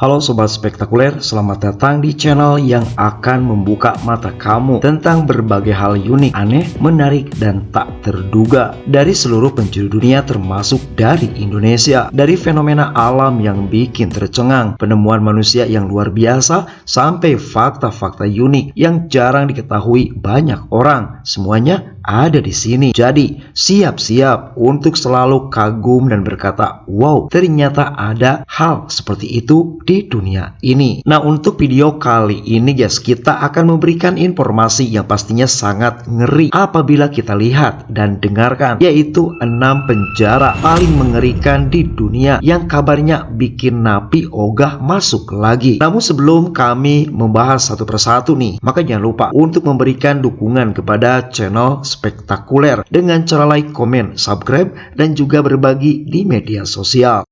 Halo Sobat Spektakuler, selamat datang di channel yang akan membuka mata kamu tentang berbagai hal unik, aneh, menarik, dan tak terduga dari seluruh penjuru dunia termasuk dari Indonesia. Dari fenomena alam yang bikin tercengang, penemuan manusia yang luar biasa, sampai fakta-fakta unik yang jarang diketahui banyak orang. Semuanya ada di sini. Jadi, siap-siap untuk selalu kagum dan berkata, wow, ternyata ada hal seperti itu di dunia ini. Nah, untuk video kali ini guys, kita akan memberikan informasi yang pastinya sangat ngeri apabila kita lihat dan dengarkan, yaitu 6 penjara paling mengerikan di dunia yang kabarnya bikin napi ogah masuk lagi. Namun sebelum kami membahas satu persatu nih, maka jangan lupa untuk memberikan dukungan kepada channel Spektakuler dengan cara like, komen, subscribe, dan juga berbagi di media sosial.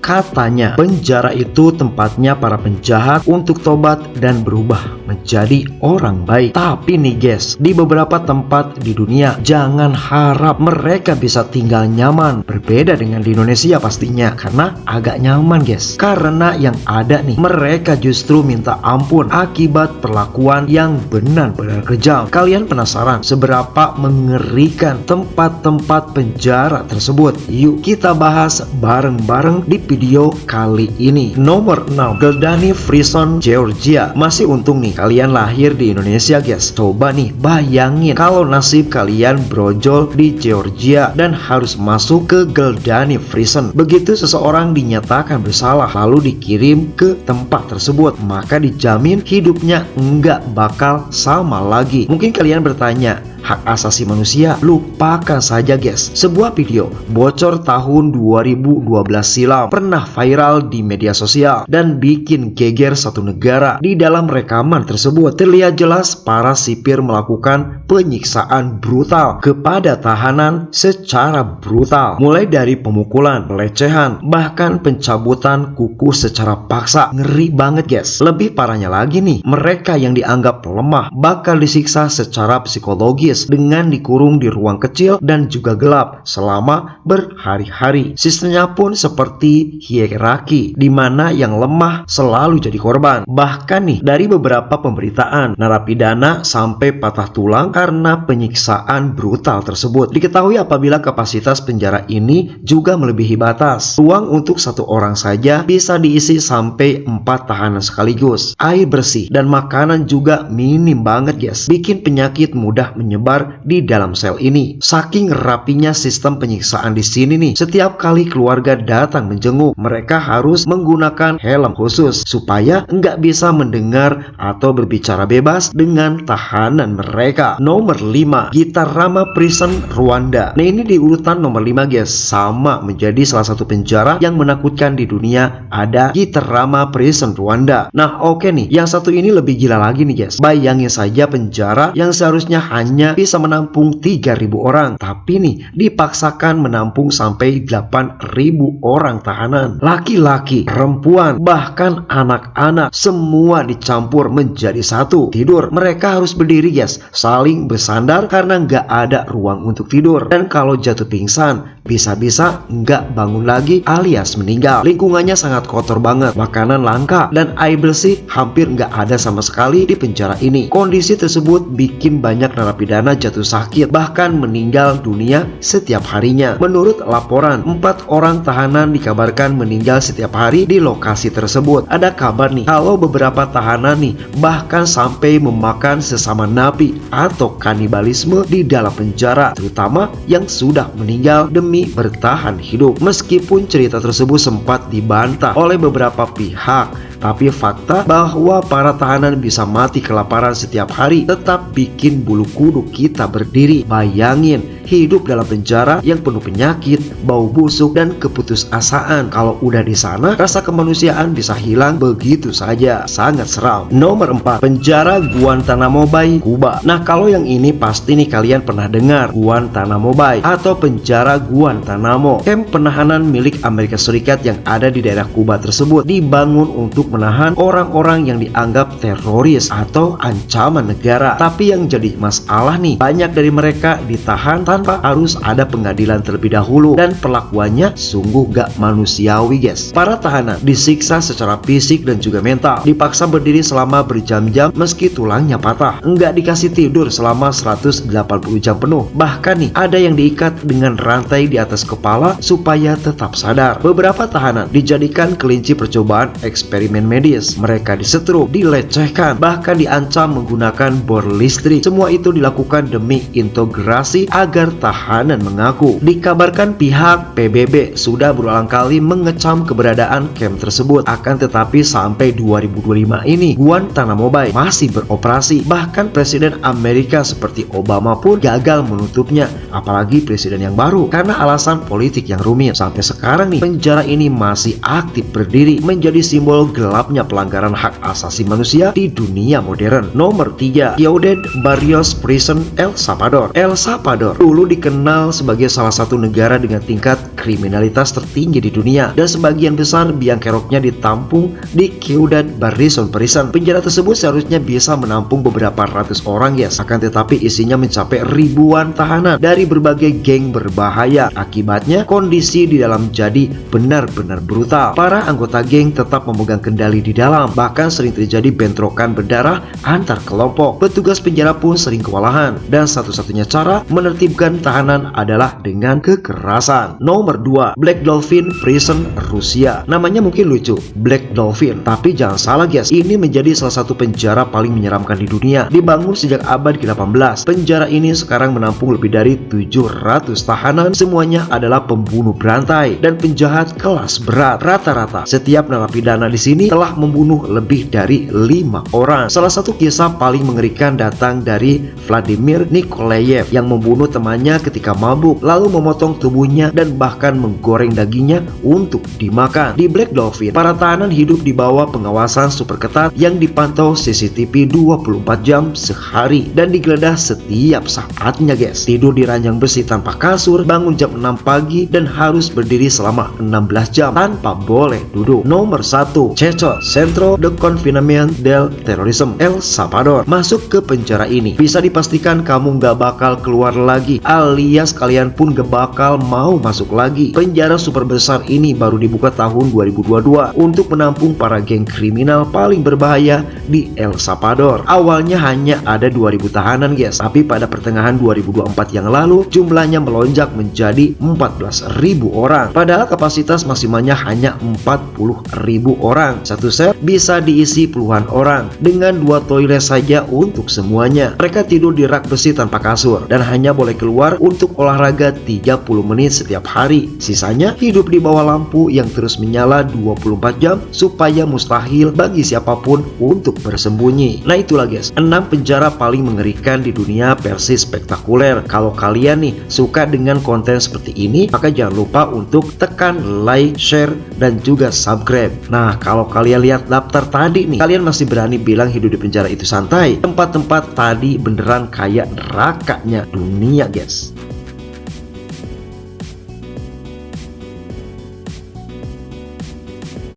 Katanya penjara itu tempatnya para penjahat untuk tobat dan berubah menjadi orang baik. Tapi nih guys, di beberapa tempat di dunia jangan harap mereka bisa tinggal nyaman. Berbeda dengan di Indonesia pastinya, karena agak nyaman guys. Karena yang ada nih, mereka justru minta ampun akibat perlakuan yang benar-benar kejam. Kalian penasaran seberapa mengerikan tempat-tempat penjara tersebut? Yuk kita bahas bareng-bareng di video kali ini. Nomor 6, Galdani Prison, Georgia. Masih untung nih kalian lahir di Indonesia guys. Coba nih bayangin kalau nasib kalian brojol di Georgia dan harus masuk ke Galdani Prison. Begitu seseorang dinyatakan bersalah lalu dikirim ke tempat tersebut, maka dijamin hidupnya nggak bakal sama lagi. Mungkin kalian bertanya, hak asasi manusia? Lupakan saja guys. Sebuah video bocor tahun 2012 silam pernah viral di media sosial dan bikin geger satu negara. Di dalam rekaman tersebut terlihat jelas para sipir melakukan penyiksaan brutal kepada tahanan secara brutal, mulai dari pemukulan, pelecehan, bahkan pencabutan kuku secara paksa. Ngeri banget guys. Lebih parahnya lagi nih, mereka yang dianggap lemah bakal disiksa secara psikologis dengan dikurung di ruang kecil dan juga gelap selama berhari-hari. Sistemnya pun seperti hierarki, di mana yang lemah selalu jadi korban. Bahkan nih, dari beberapa pemberitaan, narapidana sampai patah tulang karena penyiksaan brutal tersebut. Diketahui apabila kapasitas penjara ini juga melebihi batas, ruang untuk satu orang saja bisa diisi sampai 4 tahanan sekaligus. Air bersih dan makanan juga minim banget guys, bikin penyakit mudah menyebar di dalam sel ini. Saking rapinya sistem penyiksaan di sini nih, setiap kali keluarga datang menjenguk, mereka harus menggunakan helm khusus supaya nggak bisa mendengar atau berbicara bebas dengan tahanan mereka. Nomor 5, Gitarama Prison, Rwanda. Nah, ini di urutan nomor 5 guys, sama menjadi salah satu penjara yang menakutkan di dunia. Ada Gitarama Prison, Rwanda. Nah, oke nih, yang satu ini lebih gila lagi nih guys. Bayangin saja penjara yang seharusnya hanya bisa menampung 3.000 orang, tapi nih dipaksakan menampung sampai 8.000 orang tahanan. Laki-laki, perempuan, bahkan anak-anak, semua dicampur menjadi satu. Tidur, mereka harus berdiri guys, saling bersandar karena nggak ada ruang untuk tidur. Dan kalau jatuh pingsan, bisa-bisa nggak bangun lagi alias meninggal. Lingkungannya sangat kotor banget, makanan langka, dan air bersih hampir nggak ada sama sekali di penjara ini. Kondisi tersebut bikin banyak narapidana jatuh sakit, bahkan meninggal dunia setiap harinya. Menurut laporan, 4 orang tahanan dikabarkan meninggal setiap hari di lokasi tersebut. Ada kabar nih, kalau beberapa tahanan nih bahkan sampai memakan sesama napi atau kanibalisme di dalam penjara, terutama yang sudah meninggal demi bertahan hidup. Meskipun cerita tersebut sempat dibantah oleh beberapa pihak, tapi fakta bahwa para tahanan bisa mati kelaparan setiap hari tetap bikin bulu kuduk kita berdiri. Bayangin hidup dalam penjara yang penuh penyakit, bau busuk, dan keputusasaan. Kalau udah di sana, rasa kemanusiaan bisa hilang begitu saja. Sangat seram. Nomor 4, penjara Guantanamo Bay, Kuba. Nah, kalau yang ini pasti nih kalian pernah dengar, Guantanamo Bay atau penjara Guantanamo. Kamp penahanan milik Amerika Serikat yang ada di daerah Kuba tersebut dibangun untuk menahan orang-orang yang dianggap teroris atau ancaman negara. Tapi yang jadi masalah nih, banyak dari mereka ditahan tanpa harus ada pengadilan terlebih dahulu, dan perlakuannya sungguh gak manusiawi guys. Para tahanan disiksa secara fisik dan juga mental, dipaksa berdiri selama berjam-jam meski tulangnya patah, nggak dikasih tidur selama 180 jam penuh, bahkan nih ada yang diikat dengan rantai di atas kepala supaya tetap sadar. Beberapa tahanan dijadikan kelinci percobaan eksperimen medis, mereka disetrum, dilecehkan, bahkan diancam menggunakan bor listrik. Semua itu dilakukan demi integrasi agar tahanan mengaku. Dikabarkan pihak PBB sudah berulang kali mengecam keberadaan camp tersebut, akan tetapi sampai 2025 ini Guantanamo Bay masih beroperasi. Bahkan Presiden Amerika seperti Obama pun gagal menutupnya, apalagi presiden yang baru, karena alasan politik yang rumit. Sampai sekarang nih penjara ini masih aktif berdiri, menjadi simbol gelapnya pelanggaran hak asasi manusia di dunia modern. Nomor 3, Ciudad Barrios Prison, El Salvador. El Salvador dulu dikenal sebagai salah satu negara dengan tingkat kriminalitas tertinggi di dunia, dan sebagian besar biang keroknya ditampung di Ciudad Barrios Prison. Penjara tersebut seharusnya bisa menampung beberapa ratus orang guys, akan tetapi isinya mencapai ribuan tahanan dari berbagai geng berbahaya. Akibatnya kondisi di dalam jadi benar-benar brutal. Para anggota geng tetap memegang kendali di dalam, bahkan sering terjadi bentrokan berdarah antar kelompok. Petugas penjara pun sering kewalahan, dan satu-satunya cara menertibkan tahanan adalah dengan kekerasan. Nomor 2, Black Dolphin Prison, Rusia. Namanya mungkin lucu, Black Dolphin, tapi jangan salah guys, ini menjadi salah satu penjara paling menyeramkan di dunia. Dibangun sejak abad ke-18, penjara ini sekarang menampung lebih dari 700 tahanan. Semuanya adalah pembunuh berantai dan penjahat kelas berat. Rata-rata setiap narapidana di sini telah membunuh lebih dari 5 orang. Salah satu kisah paling mengerikan datang dari Vladimir Nikolayev yang membunuh temannya ketika mabuk, lalu memotong tubuhnya dan bahkan menggoreng dagingnya untuk dimakan. Di Black Dolphin, para tahanan hidup di bawah pengawasan super ketat yang dipantau CCTV 24 jam sehari dan digeledah setiap saatnya guys. Tidur di ranjang besi tanpa kasur, bangun jam 6 pagi dan harus berdiri selama 16 jam tanpa boleh duduk. Nomor 1, Checho, Centro de Confinamiento del Terrorismo, El Salvador. Masuk ke penjara ini bisa dipastikan kamu gak bakal keluar lagi, alias kalian pun gak bakal mau masuk lagi. Penjara super besar ini baru dibuka tahun 2022 untuk menampung para geng kriminal paling berbahaya di El Salvador. Awalnya hanya ada 2000 tahanan guys, tapi pada pertengahan 2024 yang lalu jumlahnya melonjak menjadi 14.000 orang. Padahal kapasitas maksimalnya hanya 40.000 orang. Satu sel bisa diisi puluhan orang dengan 2 toilet saja untuk semuanya. Mereka tidur di rak besi tanpa kasur dan hanya boleh keluar untuk olahraga 30 menit setiap hari. Sisanya hidup di bawah lampu yang terus menyala 24 jam supaya mustahil bagi siapapun untuk bersembunyi. Nah itulah guys, 6 penjara paling mengerikan di dunia versi spektakuler. Kalau kalian nih suka dengan konten seperti ini, maka jangan lupa untuk tekan like, share, dan juga subscribe. Nah kalau kalian lihat daftar tadi nih, kalian masih berani bilang hidup di penjara itu santai? Tempat-tempat tadi beneran kayak nerakanya dunia guys.